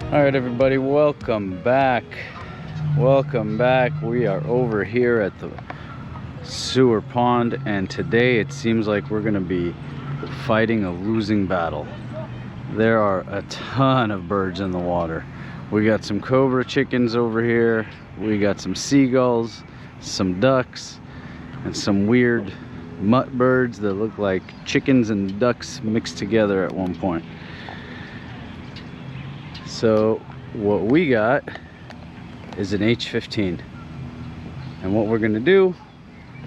All right, everybody, welcome back. Welcome back. We are over here at the sewer pond, and today it seems like we're going to be fighting a losing battle. There are a ton of birds in the water. We got some cobra chickens over here. We got some seagulls, some ducks, and some weird mutt birds that look like chickens and ducks mixed together at one point. So what we got is an H15, and what we're gonna do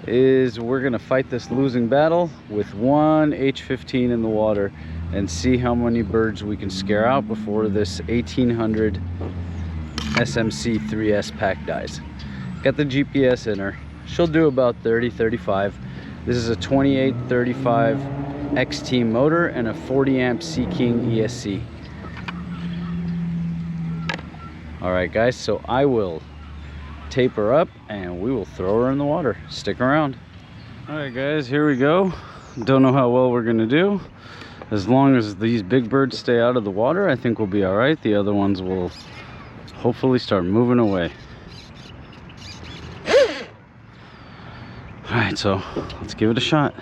is we're gonna fight this losing battle with one H15 in the water and see how many birds we can scare out before this 1800 SMC 3S pack dies. Got the GPS in her. She'll do about 30-35. This is a 2835 XT motor and a 40 amp Seaking ESC. All right, guys, so I will tape her up and we will throw her in the water. Stick around. All right, guys, here we go. Don't know how well we're gonna do. As long as these big birds stay out of the water, I think we'll be all right. The other ones will hopefully start moving away. All right, so let's give it a shot.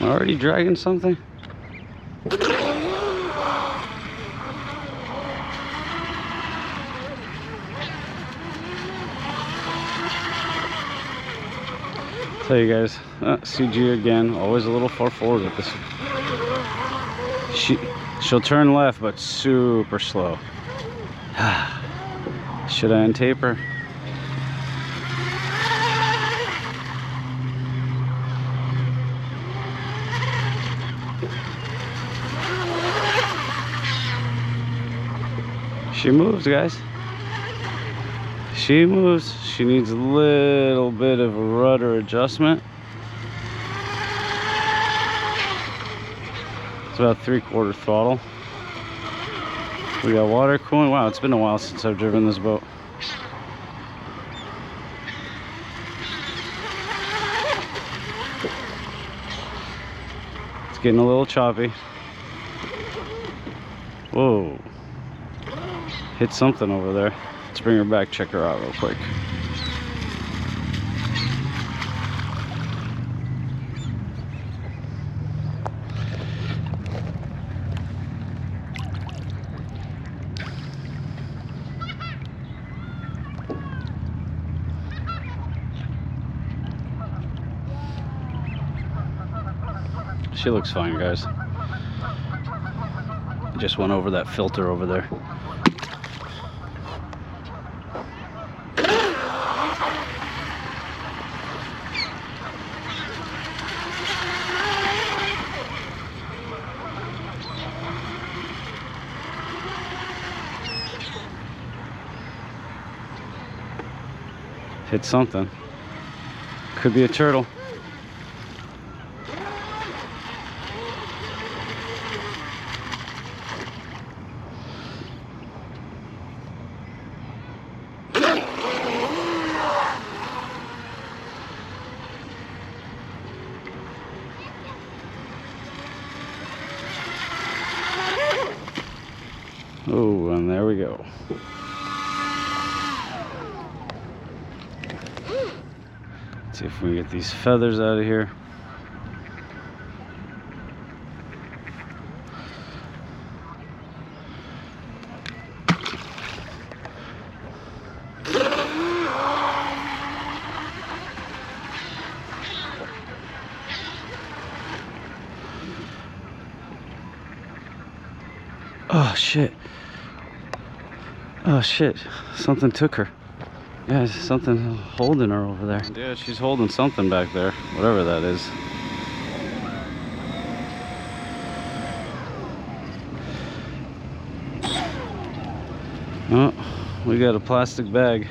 Already dragging something? Tell you guys, CG again, always a little far forward with this. She'll turn left, but super slow. Should I untape her? She moves, guys. She moves. She needs a little bit of a rudder adjustment. It's about 3/4 throttle. We got water cooling. Wow, it's been a while since I've driven this boat. It's getting a little choppy. Whoa. Hit something over there. Let's bring her back, check her out real quick. She looks fine, guys. Just went over that filter over there. Hit something. Could be a turtle. Oh, and there we go. See if we can get these feathers out of here. Oh shit. Oh shit. Something took her. Yeah, there's something holding her over there. Yeah, she's holding something back there, whatever that is. Oh, we got a plastic bag.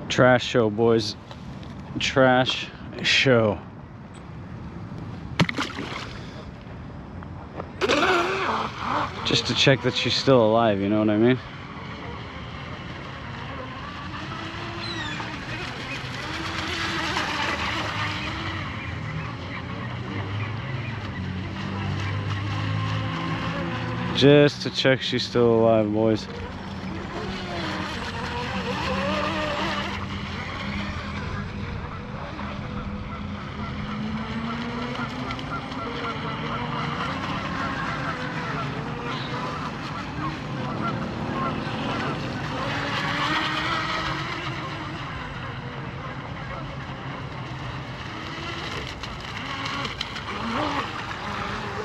Trash show, boys. Trash show. Just to check that she's still alive, you know what I mean? Just to check she's still alive, boys.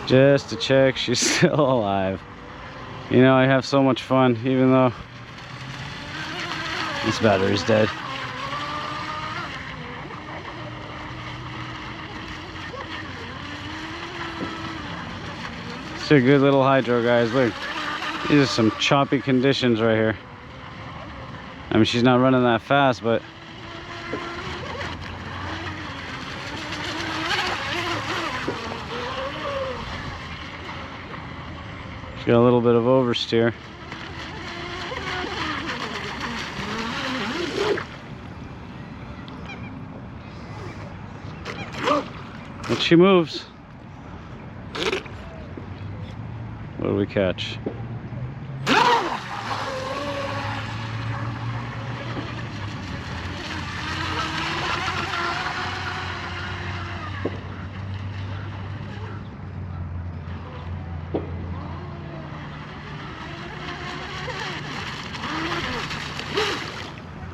Just to check she's still alive. You know, I have so much fun even though this battery's dead. It's a good little hydro, guys. Look, these are some choppy conditions right here. I mean, she's not running that fast, but she's got a little bit of oversteer. But she moves. What do we catch?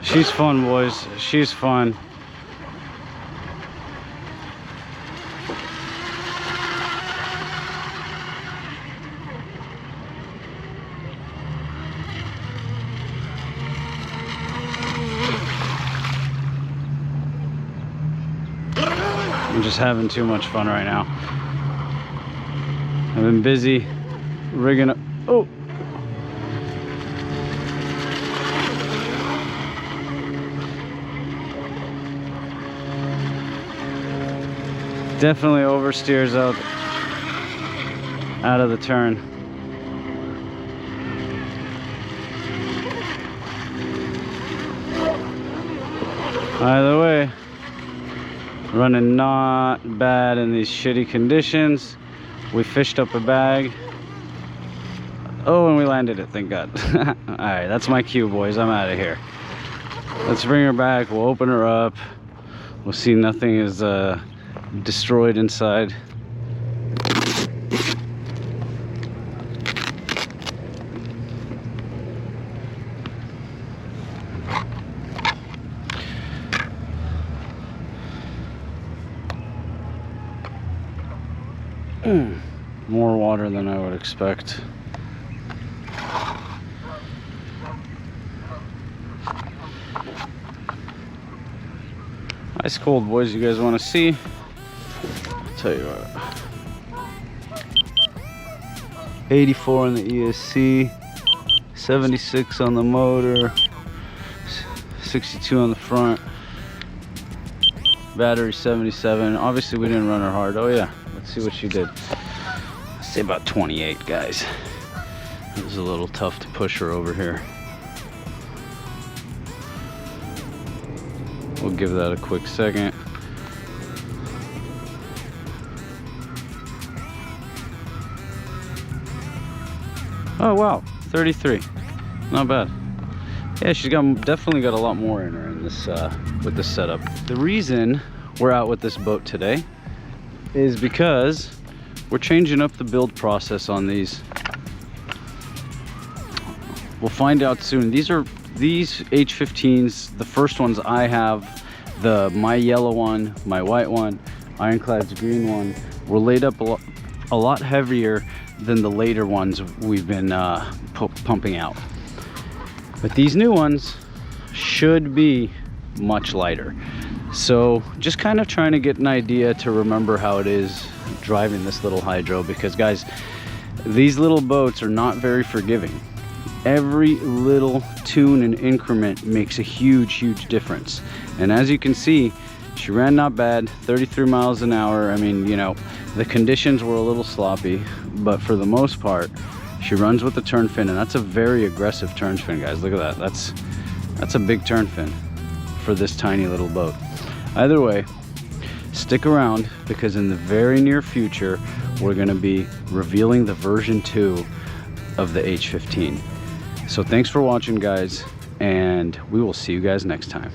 She's fun, boys. She's fun. I'm just having too much fun right now. I've been busy rigging up. Oh! Definitely oversteers out of the turn. Either way, running not bad in these shitty conditions. We fished up a bag. Oh, and we landed it, thank God. Alright, that's my cue, boys. I'm out of here. Let's bring her back. We'll open her up. We'll see nothing is destroyed inside. More water than I would expect. Ice cold, boys. You guys want to see? I'll tell you what. 84 on the ESC, 76 on the motor, 62 on the front. Battery 77. Obviously, we didn't run her hard. Oh yeah. Let's see what she did. I'd say about 28, guys. It was a little tough to push her over here. We'll give that a quick second. Oh wow, 33. Not bad. Yeah, she's definitely got a lot more in her in this with this setup. The reason we're out with this boat today is because we're changing up the build process on these. We'll find out soon. These H15s, the first ones I have, my yellow one, my white one, Ironclad's green one, were laid up a lot heavier than the later ones we've been pumping out. But these new ones should be much lighter. So just kind of trying to get an idea to remember how it is driving this little hydro, because guys, these little boats are not very forgiving. every little tune and increment makes a huge difference. And as you can see, she ran not bad, 33 miles an hour. I mean, you know, the conditions were a little sloppy, but for the most part, she runs with the turn fin, and that's a very aggressive turn fin, guys. Look at that. That's a big turn fin for this tiny little boat. Either way, stick around, because in the very near future, we're gonna be revealing the version 2 of the H15. So thanks for watching, guys, and we will see you guys next time.